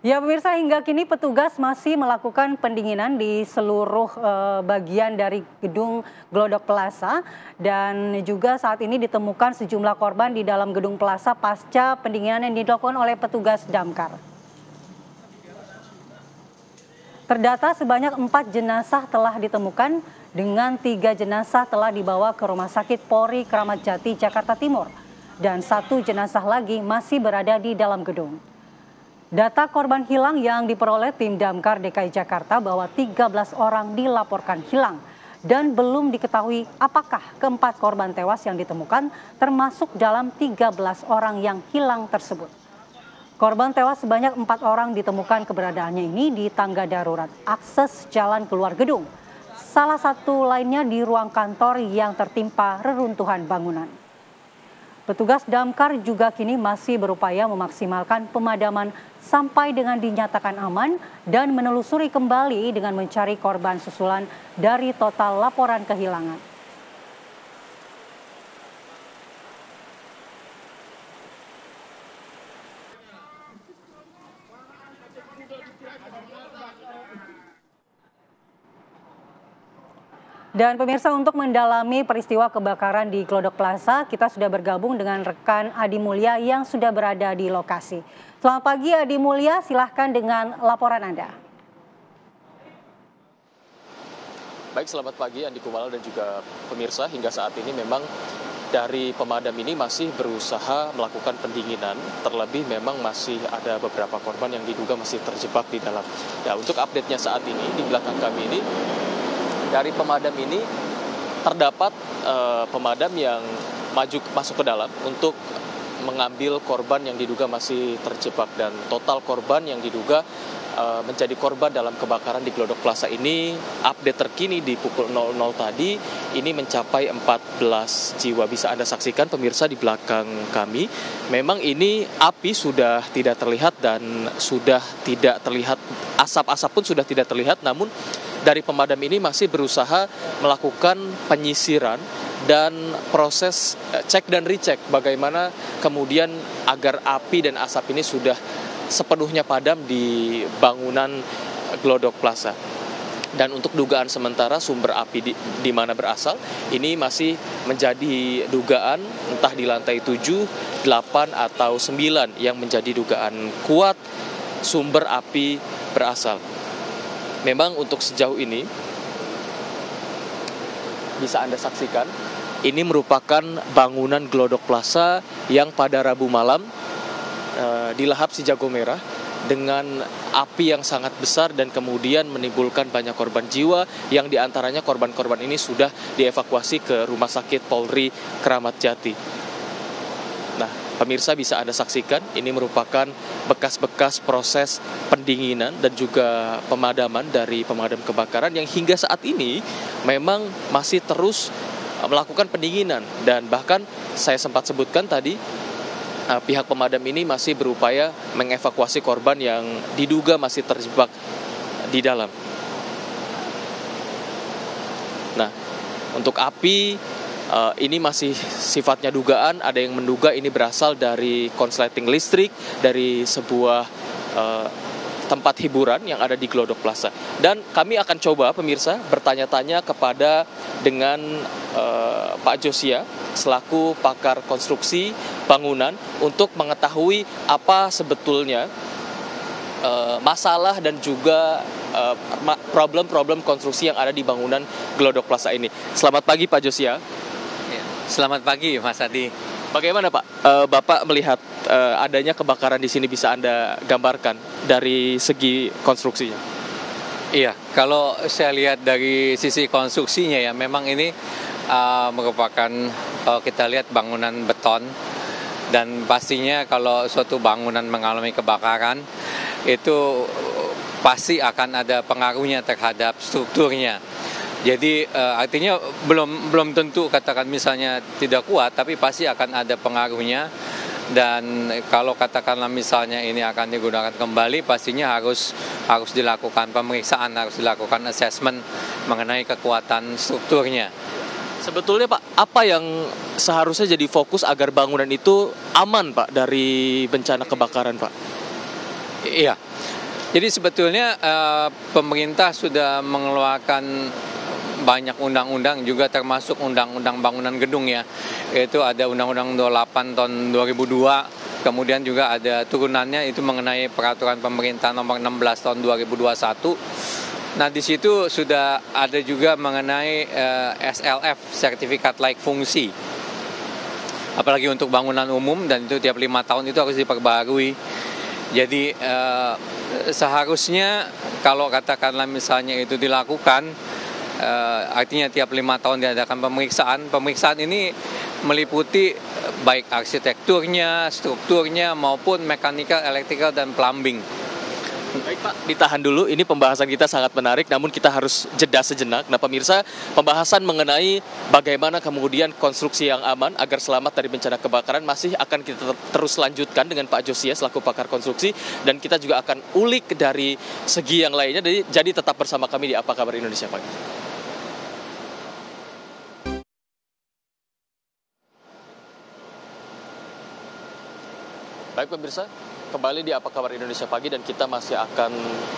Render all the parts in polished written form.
Ya pemirsa, hingga kini petugas masih melakukan pendinginan di seluruh bagian dari gedung Glodok Plaza dan juga saat ini ditemukan sejumlah korban di dalam gedung Plaza pasca pendinginan yang dilakukan oleh petugas damkar. Terdata sebanyak 4 jenazah telah ditemukan dengan 3 jenazah telah dibawa ke Rumah Sakit Polri Kramat Jati, Jakarta Timur dan 1 jenazah lagi masih berada di dalam gedung. Data korban hilang yang diperoleh tim Damkar DKI Jakarta bahwa 13 orang dilaporkan hilang dan belum diketahui apakah keempat korban tewas yang ditemukan termasuk dalam 13 orang yang hilang tersebut. Korban tewas sebanyak 4 orang ditemukan keberadaannya ini di tangga darurat akses jalan keluar gedung. Salah satu lainnya di ruang kantor yang tertimpa reruntuhan bangunan. Petugas damkar juga kini masih berupaya memaksimalkan pemadaman sampai dengan dinyatakan aman dan menelusuri kembali dengan mencari korban susulan dari total laporan kehilangan. Dan pemirsa, untuk mendalami peristiwa kebakaran di Glodok Plaza, kita sudah bergabung dengan rekan Adi Mulya yang sudah berada di lokasi. Selamat pagi Adi Mulya, silahkan dengan laporan Anda. Baik, selamat pagi Andi Kumala dan juga pemirsa. Hingga saat ini memang dari pemadam ini masih berusaha melakukan pendinginan. Terlebih memang masih ada beberapa korban yang diduga masih terjebak di dalam. Ya, untuk update-nya saat ini di belakang kami ini, dari pemadam ini terdapat pemadam yang masuk ke dalam untuk mengambil korban yang diduga masih terjebak, dan total korban yang diduga menjadi korban dalam kebakaran di Glodok Plaza ini, update terkini di pukul 00 tadi ini mencapai 14 jiwa. Bisa Anda saksikan pemirsa di belakang kami, memang ini api sudah tidak terlihat dan sudah tidak terlihat, asap-asap pun sudah tidak terlihat, namun dari pemadam ini masih berusaha melakukan penyisiran dan proses cek dan recheck bagaimana kemudian agar api dan asap ini sudah sepenuhnya padam di bangunan Glodok Plaza. Dan untuk dugaan sementara sumber api di mana berasal, ini masih menjadi dugaan entah di lantai 7, 8, atau 9 yang menjadi dugaan kuat sumber api berasal. Memang untuk sejauh ini bisa Anda saksikan, ini merupakan bangunan Glodok Plaza yang pada Rabu malam dilahap si jago merah dengan api yang sangat besar dan kemudian menimbulkan banyak korban jiwa, yang diantaranya korban-korban ini sudah dievakuasi ke Rumah Sakit Polri Kramat Jati. Nah, pemirsa bisa Anda saksikan, ini merupakan bekas-bekas proses pendinginan dan juga pemadaman dari pemadam kebakaran yang hingga saat ini memang masih terus melakukan pendinginan. Dan bahkan saya sempat sebutkan tadi, pihak pemadam ini masih berupaya mengevakuasi korban yang diduga masih terjebak di dalam. Nah, untuk api ini masih sifatnya dugaan. Ada yang menduga ini berasal dari konsleting listrik dari sebuah tempat hiburan yang ada di Glodok Plaza. Dan kami akan coba pemirsa bertanya-tanya kepada dengan Pak Josia selaku pakar konstruksi bangunan untuk mengetahui apa sebetulnya masalah dan juga problem-problem konstruksi yang ada di bangunan Glodok Plaza ini. Selamat pagi Pak Josia. Selamat pagi Mas Adi. Bagaimana Pak, Bapak melihat adanya kebakaran di sini, bisa Anda gambarkan dari segi konstruksinya? Iya, kalau saya lihat dari sisi konstruksinya ya, memang ini merupakan, kita lihat bangunan beton, dan pastinya kalau suatu bangunan mengalami kebakaran itu pasti akan ada pengaruhnya terhadap strukturnya. Jadi artinya belum tentu katakan misalnya tidak kuat, tapi pasti akan ada pengaruhnya. Dan kalau katakanlah misalnya ini akan digunakan kembali, pastinya harus dilakukan pemeriksaan, harus dilakukan assessment mengenai kekuatan strukturnya. Sebetulnya Pak, apa yang seharusnya jadi fokus agar bangunan itu aman Pak dari bencana kebakaran Pak? Iya, Jadi sebetulnya pemerintah sudah mengeluarkan banyak undang-undang juga termasuk undang-undang bangunan gedung ya. Yaitu ada Undang-Undang 28 tahun 2002, kemudian juga ada turunannya itu mengenai peraturan pemerintah nomor 16 tahun 2021. Nah, di situ sudah ada juga mengenai SLF, sertifikat layak fungsi. Apalagi untuk bangunan umum, dan itu tiap 5 tahun itu harus diperbarui. Jadi seharusnya kalau katakanlah misalnya itu dilakukan, artinya tiap 5 tahun diadakan pemeriksaan ini meliputi baik arsitekturnya, strukturnya maupun mekanikal, elektrikal, dan plumbing. Baik Pak, ditahan dulu, ini pembahasan kita sangat menarik, namun kita harus jeda sejenak. Nah pemirsa, pembahasan mengenai bagaimana kemudian konstruksi yang aman agar selamat dari bencana kebakaran masih akan kita terus lanjutkan dengan Pak Josia selaku pakar konstruksi, dan kita juga akan ulik dari segi yang lainnya, jadi tetap bersama kami di Apa Kabar Indonesia Pagi. Baik pemirsa, kembali di Apa Kabar Indonesia Pagi, dan kita masih akan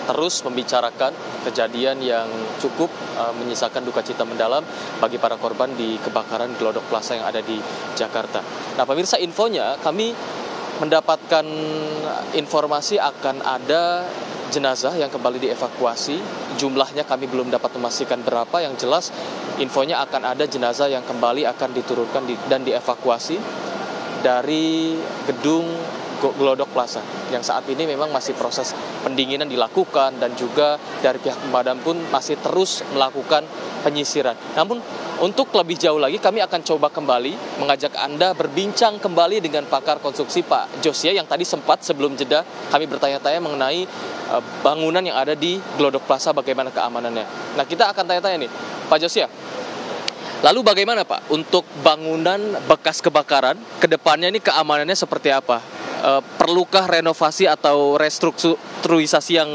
terus membicarakan kejadian yang cukup menyisakan duka cita mendalam bagi para korban di kebakaran Glodok Plaza yang ada di Jakarta. Nah pemirsa, infonya kami mendapatkan informasi akan ada jenazah yang kembali dievakuasi. Jumlahnya kami belum dapat memastikan berapa, yang jelas infonya akan ada jenazah yang kembali akan diturunkan dan dievakuasi dari gedung Glodok Plaza yang saat ini memang masih proses pendinginan dilakukan, dan juga dari pihak pemadam pun masih terus melakukan penyisiran. Namun untuk lebih jauh lagi kami akan coba kembali mengajak Anda berbincang kembali dengan pakar konstruksi Pak Josia yang tadi sempat sebelum jeda kami bertanya-tanya mengenai bangunan yang ada di Glodok Plaza, bagaimana keamanannya. Nah kita akan tanya-tanya nih Pak Josia, lalu bagaimana Pak untuk bangunan bekas kebakaran ke depannya, ini keamanannya seperti apa? Perlukah renovasi atau restrukturisasi yang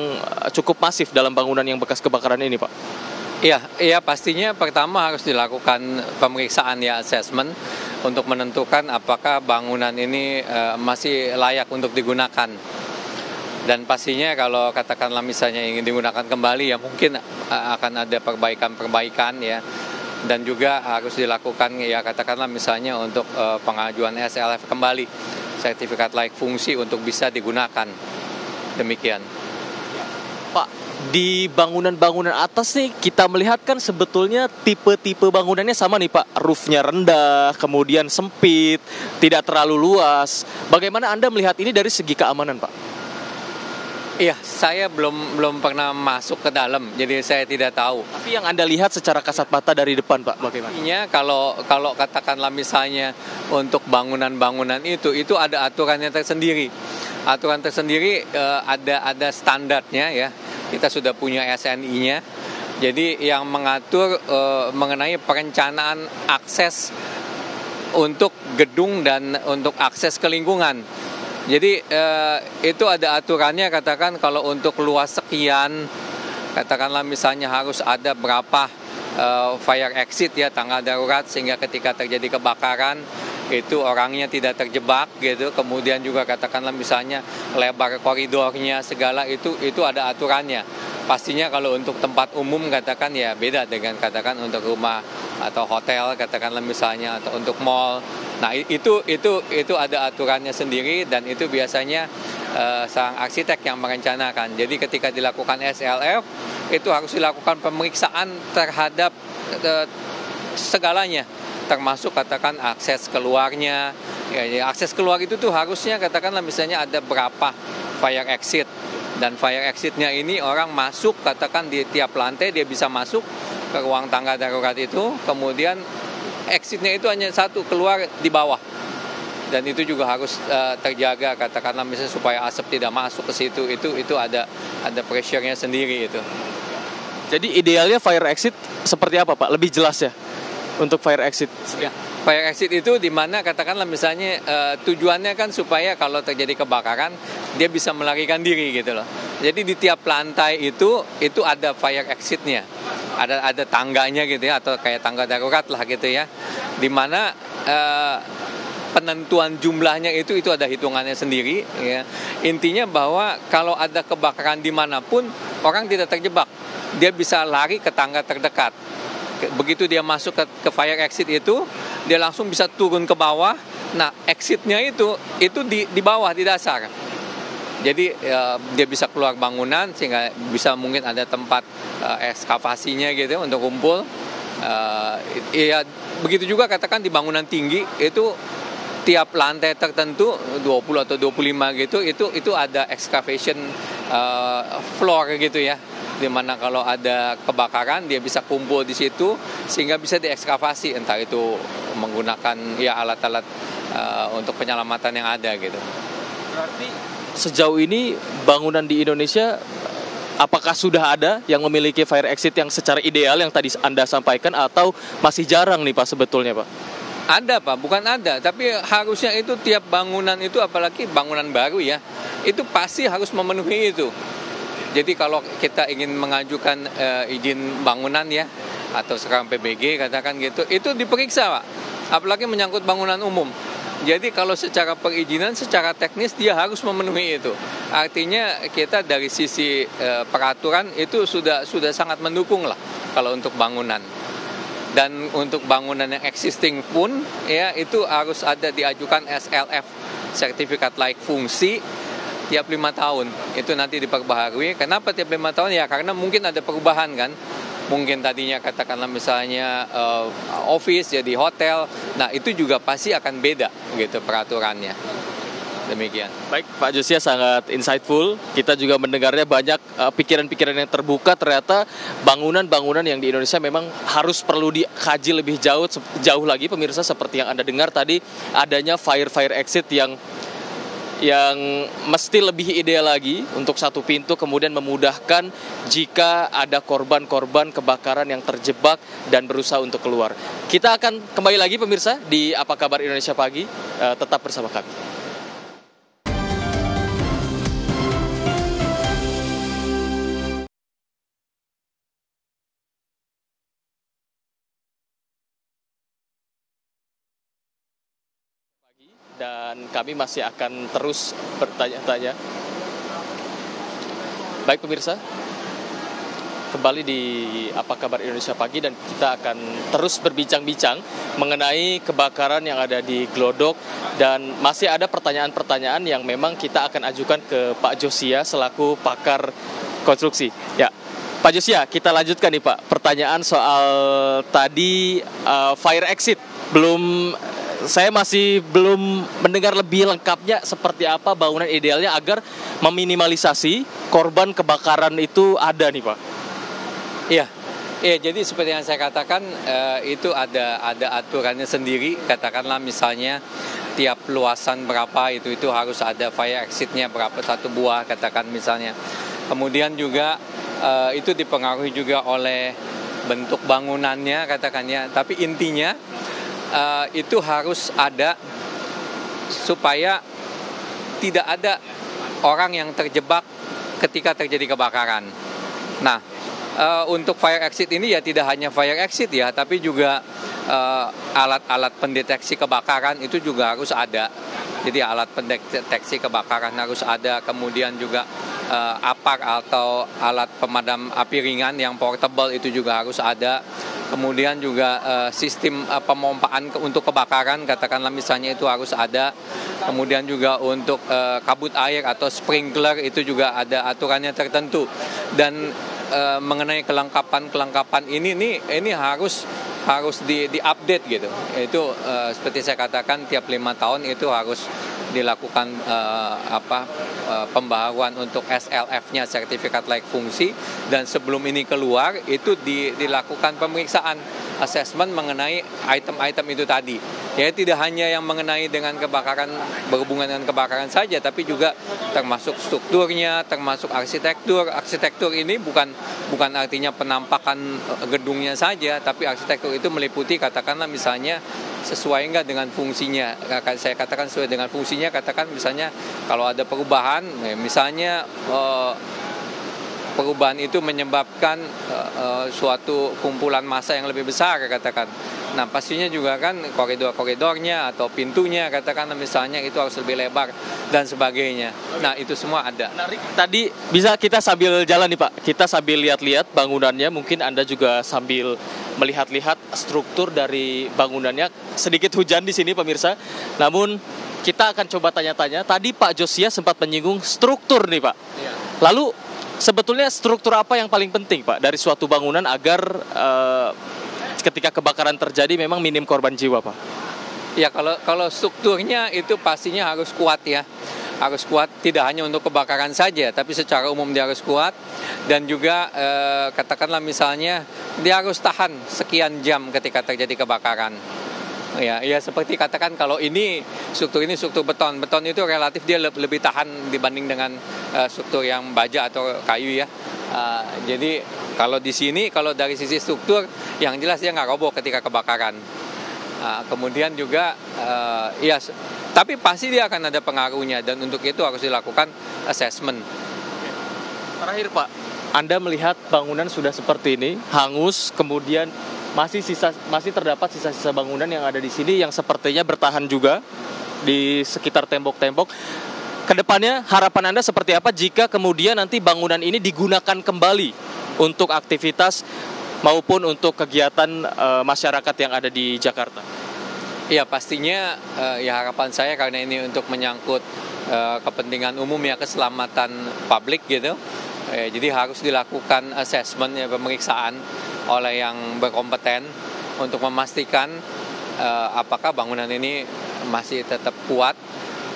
cukup masif dalam bangunan yang bekas kebakaran ini Pak? Iya, pastinya pertama harus dilakukan pemeriksaan ya, assessment, untuk menentukan apakah bangunan ini masih layak untuk digunakan. Dan pastinya kalau katakanlah misalnya ingin digunakan kembali, ya mungkin akan ada perbaikan-perbaikan ya. Dan juga harus dilakukan ya katakanlah misalnya untuk pengajuan SLF kembali, sertifikat layak fungsi, untuk bisa digunakan. Demikian. Pak, di bangunan-bangunan atas nih kita melihat kan sebetulnya tipe-tipe bangunannya sama nih Pak. Roofnya rendah, kemudian sempit, tidak terlalu luas. Bagaimana Anda melihat ini dari segi keamanan Pak? Iya, saya belum pernah masuk ke dalam, jadi saya tidak tahu. Tapi yang Anda lihat secara kasat mata dari depan Pak, bagaimana? Artinya kalau katakanlah misalnya untuk bangunan-bangunan itu ada aturannya tersendiri. Aturan tersendiri ada standarnya ya. Kita sudah punya SNI-nya. Jadi yang mengatur mengenai perencanaan akses untuk gedung dan untuk akses ke lingkungan. Jadi itu ada aturannya, katakan kalau untuk luas sekian, katakanlah misalnya harus ada berapa fire exit ya, tangga darurat, sehingga ketika terjadi kebakaran itu orangnya tidak terjebak gitu. Kemudian juga katakanlah misalnya lebar koridornya segala itu ada aturannya. Pastinya kalau untuk tempat umum katakan ya beda dengan katakan untuk rumah atau hotel katakanlah misalnya, atau untuk mall. Nah itu ada aturannya sendiri, dan itu biasanya sang arsitek yang merencanakan. Jadi ketika dilakukan SLF itu harus dilakukan pemeriksaan terhadap segalanya, termasuk katakan akses keluarnya. Ya, akses keluar itu tuh harusnya katakanlah misalnya ada berapa fire exit, dan fire exitnya ini orang masuk katakan di tiap lantai dia bisa masuk ke ruang tangga darurat itu, kemudian exitnya itu hanya satu, keluar di bawah. Dan itu juga harus terjaga katakanlah misalnya supaya asap tidak masuk ke situ. Itu ada pressure-nya sendiri itu. Jadi idealnya fire exit seperti apa Pak? Lebih jelas ya untuk fire exit. Ya, fire exit itu di mana katakanlah misalnya tujuannya kan supaya kalau terjadi kebakaran dia bisa melarikan diri gitu loh. Jadi di tiap lantai itu ada fire exitnya. Ada tangganya gitu ya, atau kayak tangga darurat lah gitu ya. Di mana penentuan jumlahnya itu ada hitungannya sendiri. Ya. Intinya bahwa kalau ada kebakaran dimanapun, orang tidak terjebak. Dia bisa lari ke tangga terdekat. Begitu dia masuk ke fire exit itu, dia langsung bisa turun ke bawah. Nah, exitnya itu di bawah, di dasar. Jadi dia bisa keluar bangunan sehingga bisa mungkin ada tempat ekskavasinya gitu untuk kumpul. Ya begitu juga katakan di bangunan tinggi itu tiap lantai tertentu 20 atau 25 gitu itu ada excavation floor gitu ya. Di mana kalau ada kebakaran dia bisa kumpul di situ sehingga bisa diekskavasi, entah itu menggunakan ya alat-alat untuk penyelamatan yang ada gitu. Berarti sejauh ini bangunan di Indonesia apakah sudah ada yang memiliki fire exit yang secara ideal yang tadi Anda sampaikan atau masih jarang nih Pak sebetulnya Pak? Ada Pak, bukan ada, tapi harusnya itu tiap bangunan itu apalagi bangunan baru ya, itu pasti harus memenuhi itu. Jadi kalau kita ingin mengajukan izin bangunan ya, atau sekarang PBG katakan gitu, itu diperiksa Pak, apalagi menyangkut bangunan umum. Jadi kalau secara perizinan, secara teknis dia harus memenuhi itu. Artinya kita dari sisi peraturan itu sudah sangat mendukung lah kalau untuk bangunan. Dan untuk bangunan yang existing pun ya itu harus ada diajukan SLF, sertifikat layak fungsi, tiap 5 tahun. Itu nanti diperbaharui. Kenapa tiap 5 tahun? Ya karena mungkin ada perubahan kan. Mungkin tadinya katakanlah misalnya office jadi hotel. Nah itu juga pasti akan beda gitu peraturannya. Demikian. Baik, Pak Josia sangat insightful. Kita juga mendengarnya banyak pikiran-pikiran yang terbuka. Ternyata bangunan-bangunan yang di Indonesia memang harus perlu dikaji lebih jauh lagi pemirsa, seperti yang Anda dengar tadi adanya fire exit yang mesti lebih ideal lagi untuk satu pintu, kemudian memudahkan jika ada korban-korban kebakaran yang terjebak dan berusaha untuk keluar. Kita akan kembali lagi pemirsa di Apa Kabar Indonesia Pagi, tetap bersama kami. Dan kami masih akan terus bertanya-tanya. Baik pemirsa, kembali di Apa Kabar Indonesia Pagi dan kita akan terus berbincang-bincang mengenai kebakaran yang ada di Glodok dan masih ada pertanyaan-pertanyaan yang memang kita akan ajukan ke Pak Josia selaku pakar konstruksi. Ya, Pak Josia, kita lanjutkan nih Pak. Pertanyaan soal tadi fire exit saya masih belum mendengar lebih lengkapnya seperti apa bangunan idealnya agar meminimalisasi korban kebakaran itu ada nih Pak. Iya, jadi seperti yang saya katakan itu ada aturannya sendiri. Katakanlah misalnya tiap luasan berapa itu harus ada fire exit-nya berapa, 1 buah katakan misalnya. Kemudian juga itu dipengaruhi juga oleh bentuk bangunannya katakannya. Tapi intinya itu harus ada supaya tidak ada orang yang terjebak ketika terjadi kebakaran. Nah, untuk fire exit ini ya tidak hanya fire exit ya, tapi juga alat-alat pendeteksi kebakaran itu juga harus ada. Jadi alat pendeteksi kebakaran harus ada, kemudian juga APAR atau alat pemadam api ringan yang portable itu juga harus ada. Kemudian juga sistem pemompaan untuk kebakaran, katakanlah misalnya itu harus ada. Kemudian juga untuk kabut air atau sprinkler itu juga ada aturannya tertentu. Dan mengenai kelengkapan ini harus di-update gitu. Itu seperti saya katakan tiap 5 tahun itu harus dilakukan pembaharuan untuk SLF-nya, sertifikat layak fungsi, dan sebelum ini keluar itu dilakukan pemeriksaan assessment mengenai item-item itu tadi. Ya tidak hanya yang mengenai dengan kebakaran, berhubungan dengan kebakaran saja, tapi juga termasuk strukturnya, termasuk arsitektur. Arsitektur ini bukan artinya penampakan gedungnya saja, tapi arsitektur itu meliputi katakanlah misalnya sesuai enggak dengan fungsinya. Saya katakan sesuai dengan fungsinya, katakan misalnya kalau ada perubahan, misalnya perubahan itu menyebabkan suatu kumpulan massa yang lebih besar katakan. Nah, pastinya juga kan koridor-koridornya atau pintunya katakanlah misalnya itu harus lebih lebar dan sebagainya. Nah, itu semua ada. Menarik. Tadi bisa kita sambil jalan nih Pak, kita sambil lihat-lihat bangunannya, mungkin Anda juga sambil melihat-lihat struktur dari bangunannya. Sedikit hujan di sini pemirsa, namun kita akan coba tanya-tanya. Tadi Pak Josia sempat menyinggung struktur nih Pak. Iya. Lalu sebetulnya struktur apa yang paling penting Pak dari suatu bangunan agar ketika kebakaran terjadi memang minim korban jiwa Pak? Ya, kalau strukturnya itu pastinya harus kuat ya. Harus kuat tidak hanya untuk kebakaran saja, tapi secara umum dia harus kuat. Dan juga katakanlah misalnya dia harus tahan sekian jam ketika terjadi kebakaran. Ya seperti katakan kalau ini struktur beton. Beton itu relatif dia lebih tahan dibanding dengan struktur yang baja atau kayu ya. Jadi kalau di sini, kalau dari sisi struktur, yang jelas dia nggak roboh ketika kebakaran. Kemudian juga, tapi pasti dia akan ada pengaruhnya, dan untuk itu harus dilakukan assessment. Terakhir Pak, Anda melihat bangunan sudah seperti ini, hangus, kemudian masih terdapat sisa-sisa bangunan yang ada di sini yang sepertinya bertahan juga di sekitar tembok-tembok. Kedepannya harapan Anda seperti apa jika kemudian nanti bangunan ini digunakan kembali untuk aktivitas maupun untuk kegiatan masyarakat yang ada di Jakarta? Ya pastinya ya harapan saya karena ini untuk menyangkut kepentingan umum ya, keselamatan publik gitu. Jadi harus dilakukan assessment ya, pemeriksaan oleh yang berkompeten untuk memastikan apakah bangunan ini masih tetap kuat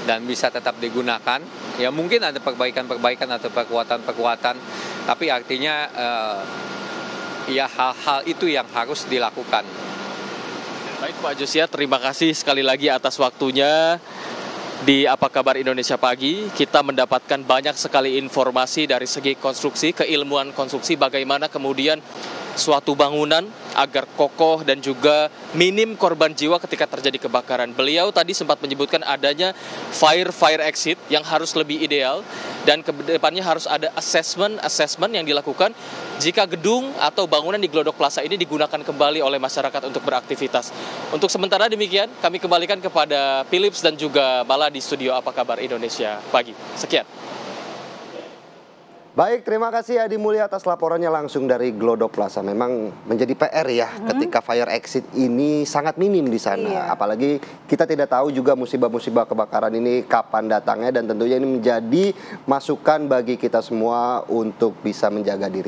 dan bisa tetap digunakan. Ya mungkin ada perbaikan-perbaikan atau perkuatan-perkuatan, tapi artinya ya hal-hal itu yang harus dilakukan. Baik Pak Josia, terima kasih sekali lagi atas waktunya di Apa Kabar Indonesia Pagi. Kita mendapatkan banyak sekali informasi dari segi konstruksi, keilmuan konstruksi, bagaimana kemudian suatu bangunan agar kokoh dan juga minim korban jiwa ketika terjadi kebakaran. Beliau tadi sempat menyebutkan adanya fire exit yang harus lebih ideal, dan ke depannya harus ada assessment yang dilakukan jika gedung atau bangunan di Glodok Plaza ini digunakan kembali oleh masyarakat untuk beraktivitas. Untuk sementara demikian, kami kembalikan kepada Philips dan juga Mala di studio Apa Kabar Indonesia Pagi. Sekian. Baik, terima kasih Adi Mulya atas laporannya langsung dari Glodok Plaza. Memang menjadi PR ya ketika fire exit ini sangat minim di sana. Iya. Apalagi kita tidak tahu juga musibah-musibah kebakaran ini kapan datangnya, dan tentunya ini menjadi masukan bagi kita semua untuk bisa menjaga diri.